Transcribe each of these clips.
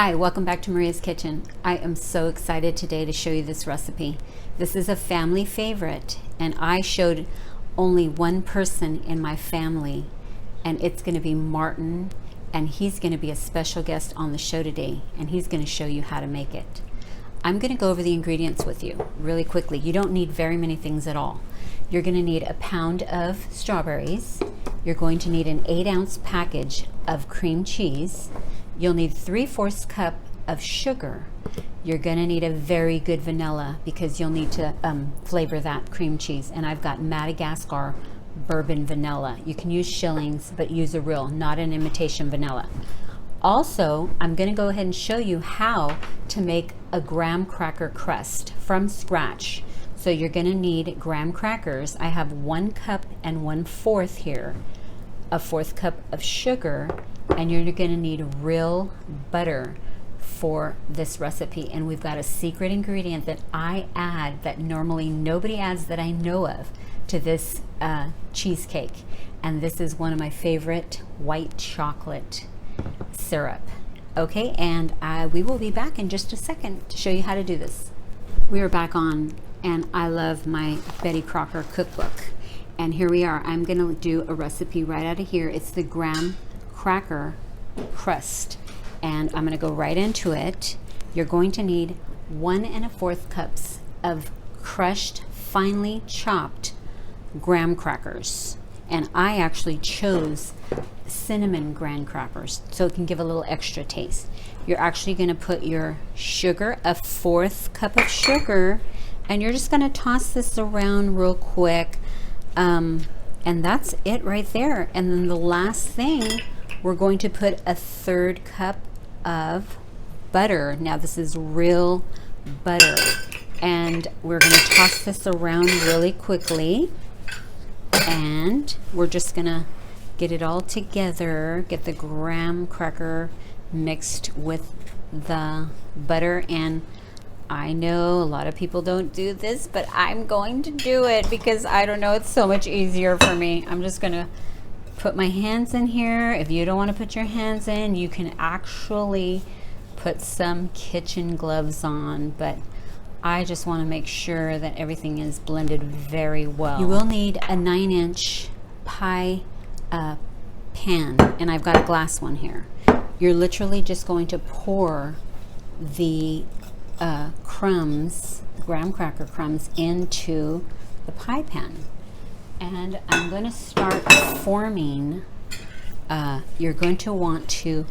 Hi, welcome back to Maria's Kitchen. I am so excited today to show you this recipe. This is a family favorite, and I showed only one person in my family, and it's going to be Martin, and he's going to be a special guest on the show today, and he's going to show you how to make it. I'm going to go over the ingredients with you really quickly. You don't need very many things at all. You're going to need a pound of strawberries. You're going to need an 8-ounce package of cream cheese. You'll need 3/4 cup of sugar. You're going to need a very good vanilla because you'll need to flavor that cream cheese. And I've got Madagascar bourbon vanilla. You can use Schillings, but use a real, not an imitation vanilla. Also, I'm going to go ahead and show you how to make a graham cracker crust from scratch. So you're going to need graham crackers. I have 1 cup and 1/4 here, a 1/4 cup of sugar, and you're going to need real butter for this recipe. And we've got a secret ingredient that I add that normally nobody adds that I know of to this cheesecake. And this is one of my favorite white chocolate syrup. Okay, and we will be back in just a second to show you how to do this. We are back on, and I love my Betty Crocker cookbook. And here we are. I'm going to do a recipe right out of here. It's the graham cracker crust, and I'm going to go right into it. You're going to need 1 1/4 cups of crushed, finely chopped graham crackers, and I actually chose cinnamon graham crackers so it can give a little extra taste. You're actually going to put your sugar, a 1/4 cup of sugar, and you're just going to toss this around real quick, and that's it right there. And then the last thing, we're going to put a 1/3 cup of butter. Now this is real butter, and we're going to toss this around really quickly, and we're just going to get it all together, get the graham cracker mixed with the butter. And I know a lot of people don't do this, but I'm going to do it because I don't know, it's so much easier for me. I'm just going to put my hands in here. If you don't want to put your hands in, you can actually put some kitchen gloves on, but I just want to make sure that everything is blended very well. You will need a 9-inch pie pan, and I've got a glass one here. You're literally just going to pour the crumbs, graham cracker crumbs, into the pie pan. And I'm going to start forming. You're going to want to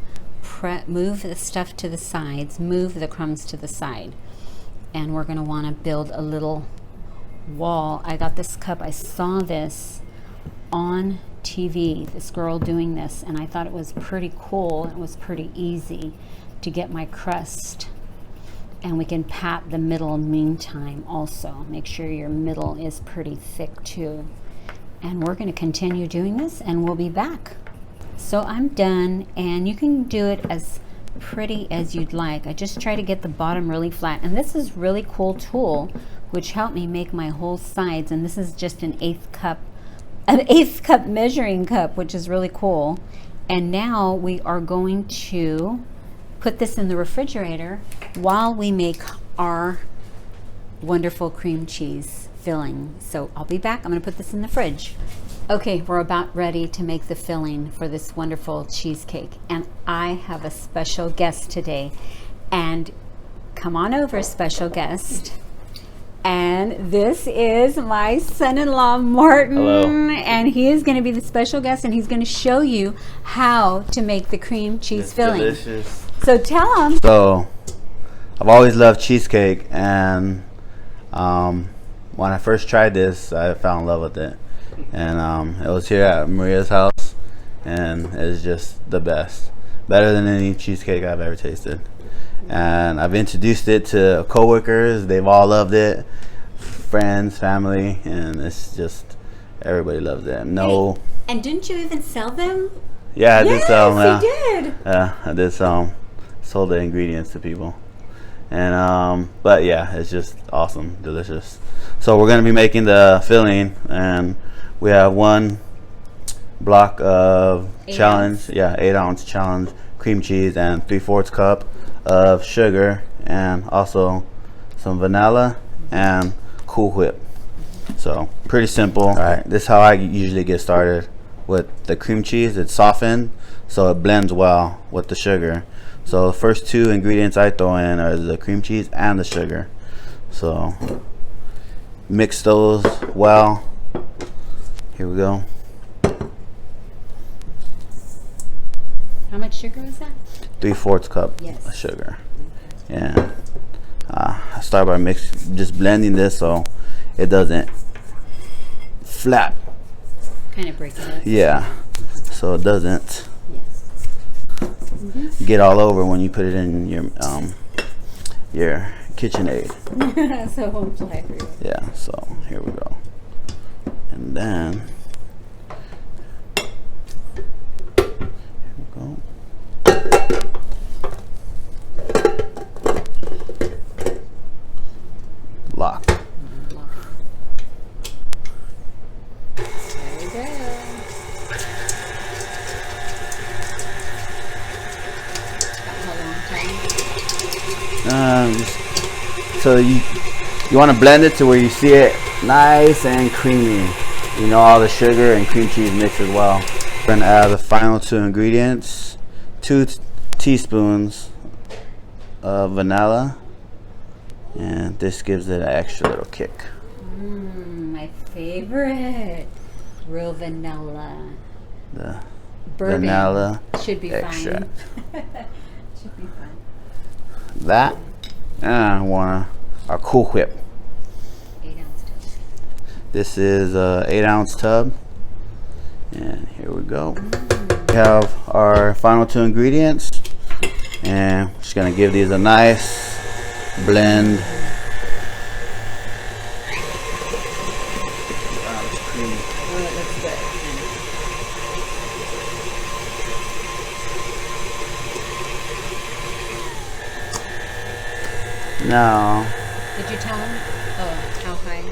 move the stuff to the sides, move the crumbs to the side, and we're going to want to build a little wall. I got this cup. I saw this on TV, this girl doing this, and I thought it was pretty cool. It was pretty easy to get my crust, and we can pat the middle meantime also. Make sure your middle is pretty thick too. And we're going to continue doing this, and we'll be back. So I'm done, and you can do it as pretty as you'd like. I just try to get the bottom really flat, and this is really cool tool which helped me make my whole sides. And this is just an 1/8 cup measuring cup, which is really cool. And now we are going to put this in the refrigerator while we make our wonderful cream cheese filling. So I'll be back. I'm going to put this in the fridge. Okay, we're about ready to make the filling for this wonderful cheesecake, and I have a special guest today. And come on over, special guest. And this is my son-in-law, Martin. Hello. And he is going to be the special guest, and he's going to show you how to make the cream cheese filling. Delicious. So tell him. So I've always loved cheesecake, and when I first tried this, I fell in love with it. And it was here at Maria's house, and it's just the best. Better than any cheesecake I've ever tasted. And I've introduced it to coworkers. They've all loved it. Friends, family, and it's just, everybody loves it. No. Hey, and didn't you even sell them? Yeah, I did sell them. Yes, you did. Yeah, I did sold the ingredients to people. And but yeah, it's just awesome, delicious. So we're gonna be making the filling, and we have 1 block of 8-ounce challenge challenge cream cheese, and 3/4 cup of sugar and also some vanilla and Cool Whip. So pretty simple. All right, this is how I usually get started with the cream cheese. It's softened so it blends well with the sugar. So the first two ingredients I throw in are the cream cheese and the sugar. So mix those well. Here we go. How much sugar is that? 3/4 cup of sugar. And I start by just blending this so it doesn't flap. Kind of break it up. Yeah, so it doesn't Yes. get all over when you put it in your KitchenAid. So it won't fly for you. Yeah, so here we go. And then here we go. Lock. There we go. How long time? So you want to blend it to where you see it nice and creamy. You know, all the sugar and cream cheese mixed as well. We're gonna add the final two ingredients: 2 teaspoons of vanilla, and this gives it an extra little kick. My favorite. Real vanilla. The Bourbon. vanilla Should be extract. fine. Should be fine. That, and I want our Cool Whip. 8-ounce tub. This is a 8-ounce tub, and here we go. We have our final two ingredients, and I'm just gonna give these a nice blend. Oh, it looks good. Now, Did you tell him? Oh, how high?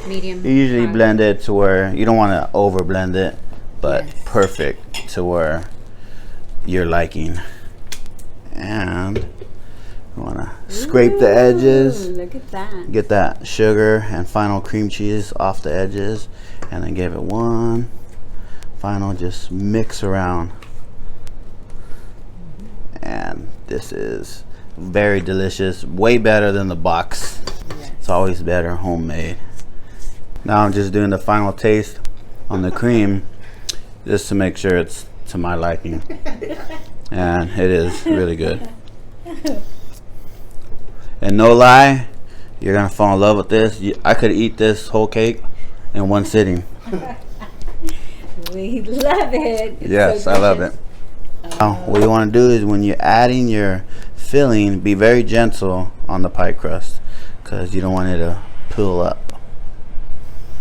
Medium? you usually high? blend it to where you don't want to over blend it, but Yes. perfect to where you're liking. And you want to scrape the edges. Ooh, look at that. Get that sugar and final cream cheese off the edges, and then give it one final just mix around. And this is very delicious, way better than the box. Yes. It's always better homemade. Now I'm just doing the final taste on the cream just to make sure it's to my liking. And it is really good. And no lie, you're gonna fall in love with this. I could eat this whole cake in one sitting. We love it. It's Yes, so I love delicious. it. Now, what you want to do is when you're adding your filling, be very gentle on the pie crust because you don't want it to pull up.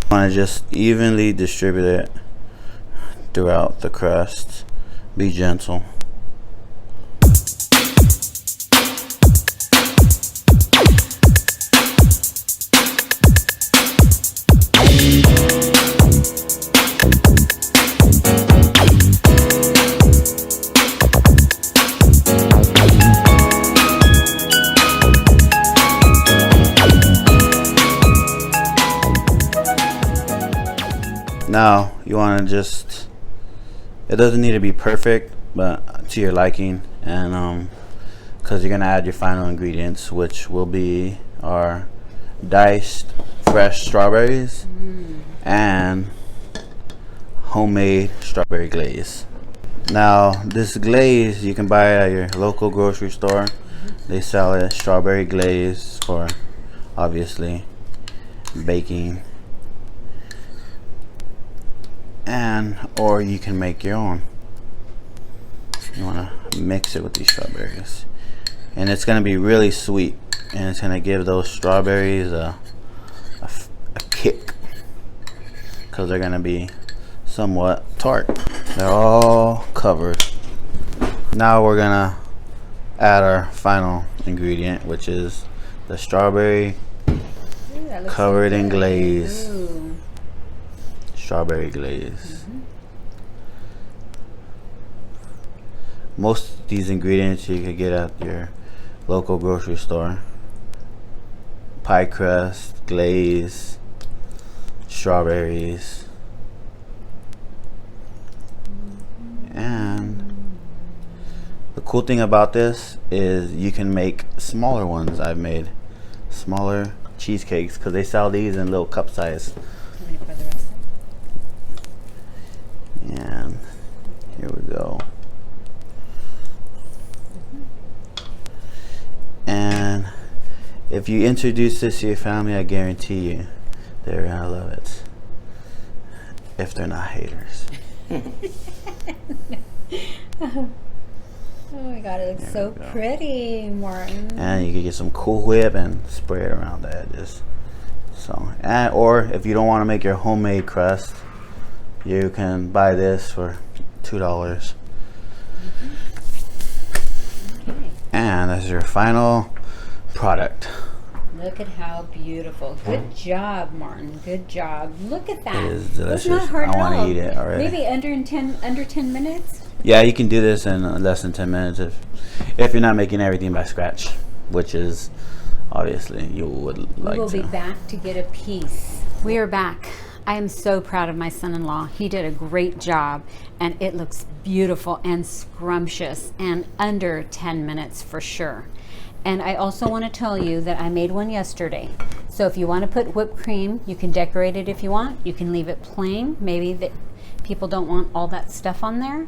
You want to just evenly distribute it throughout the crust. Be gentle. Now you want to just, it doesn't need to be perfect, but to your liking, and because you're gonna add your final ingredients, which will be our diced fresh strawberries and homemade strawberry glaze. Now this glaze you can buy at your local grocery store. They sell it strawberry glaze for obviously baking, and or you can make your own. You want to mix it with these strawberries, and it's going to be really sweet, and it's going to give those strawberries a kick because they're going to be somewhat tart. They're all covered. Now we're going to add our final ingredient, which is the strawberry covered in glaze. Ooh. Strawberry glaze. Most of these ingredients you could get at your local grocery store. Pie crust, glaze, strawberries, and the cool thing about this is you can make smaller ones. I've made smaller cheesecakes because they sell these in little cup size. And here we go. And if you introduce this to your family, I guarantee you they're gonna love it. If they're not haters. Oh my god, it looks so pretty, Martin. And you can get some Cool Whip and spray it around the edges. So, or if you don't want to make your homemade crust, you can buy this for $2. Okay. And that's your final product. Look at how beautiful. Good job, Martin. Good job. Look at that. It is delicious. It's not hard I want to eat it already. Maybe under 10 minutes? Yeah, you can do this in less than 10 minutes if you're not making everything by scratch, which is obviously you would like to. We will be back to get a piece. We are back. I am so proud of my son-in-law. He did a great job, and it looks beautiful and scrumptious and under 10 minutes for sure. And I also want to tell you that I made one yesterday. So if you want to put whipped cream, you can decorate it if you want. You can leave it plain. Maybe that people don't want all that stuff on there.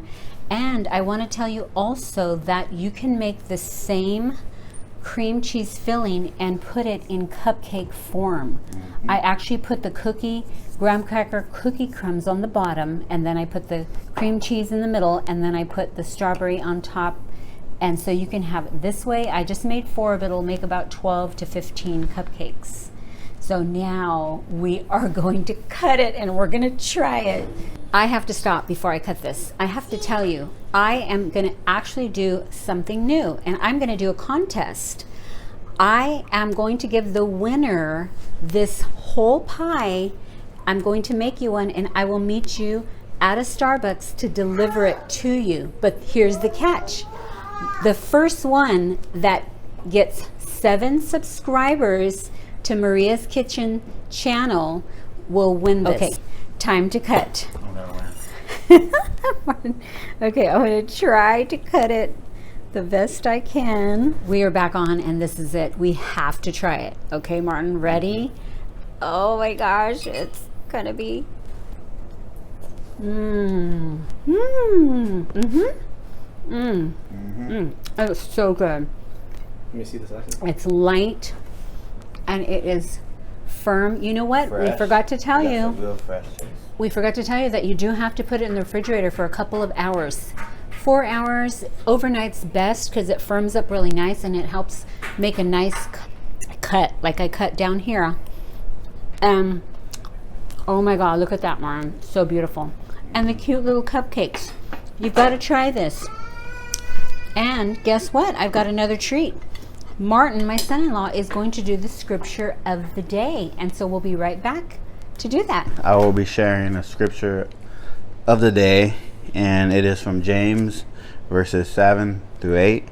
And I want to tell you also that you can make the same cream cheese filling and put it in cupcake form. I actually put the graham cracker cookie crumbs on the bottom, and then I put the cream cheese in the middle, and then I put the strawberry on top. And so you can have it this way. I just made 4 of it. It'll make about 12 to 15 cupcakes. So now we are going to cut it and we're going to try it. I have to stop before I cut this. I have to tell you, I am going to actually do something new, and I'm going to do a contest. I am going to give the winner this whole pie. I'm going to make you one, and I will meet you at a Starbucks to deliver it to you. But here's the catch. The first one that gets 7 subscribers to Maria's Kitchen channel will win this. Okay, time to cut. Okay, I'm going to try to cut it the best I can. We are back on, and this is it. We have to try it. Okay, Martin, ready? Oh my gosh, it's going to be... It's so good. Let me see the second. It's light and it is firm. You know what? Fresh. We forgot to tell you. Real fresh taste. We forgot to tell you that you do have to put it in the refrigerator for a couple of hours. 4 hours, overnight's best because it firms up really nice and it helps make a nice cut, like I cut down here. Oh my God, look at that, Martin. So beautiful. And the cute little cupcakes. You've got to try this. And guess what? I've got another treat. Martin, my son-in-law, is going to do the scripture of the day. And so we'll be right back to do that. I will be sharing a scripture of the day, and it is from James verses 7 through 8.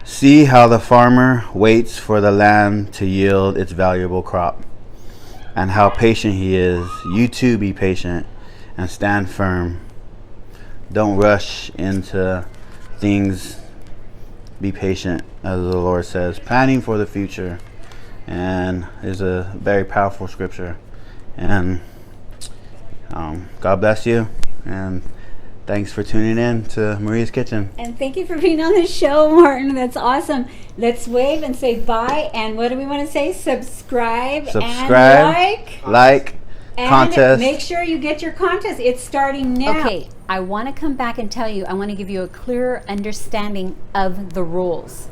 See how the farmer waits for the land to yield its valuable crop, and how patient he is. You too be patient and stand firm. Don't rush into things. Be patient, as the Lord says, planning for the future. And it's a very powerful scripture. And God bless you. And thanks for tuning in to Maria's Kitchen. And thank you for being on the show, Martin. That's awesome. Let's wave and say bye. And what do we want to say? Subscribe and like. And contest. Make sure you get your contest. It's starting now. Okay, I want to come back and tell you, I want to give you a clearer understanding of the rules.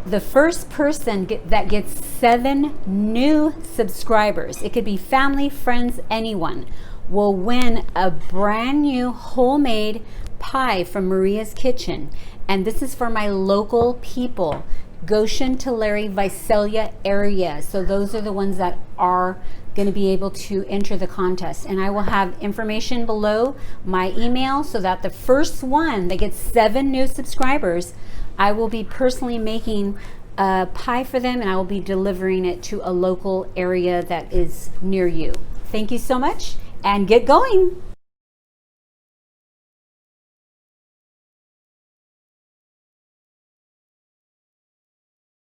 The first person that gets 7 new subscribers, it could be family, friends, anyone, will win a brand new homemade pie from Maria's Kitchen. And this is for my local people, Goshen, Tulare, Visalia area. So those are the ones that are going to be able to enter the contest. And I will have information below, my email, so that the first one that gets 7 new subscribers, I will be personally making a pie for them, and I will be delivering it to a local area that is near you. Thank you so much, and get going.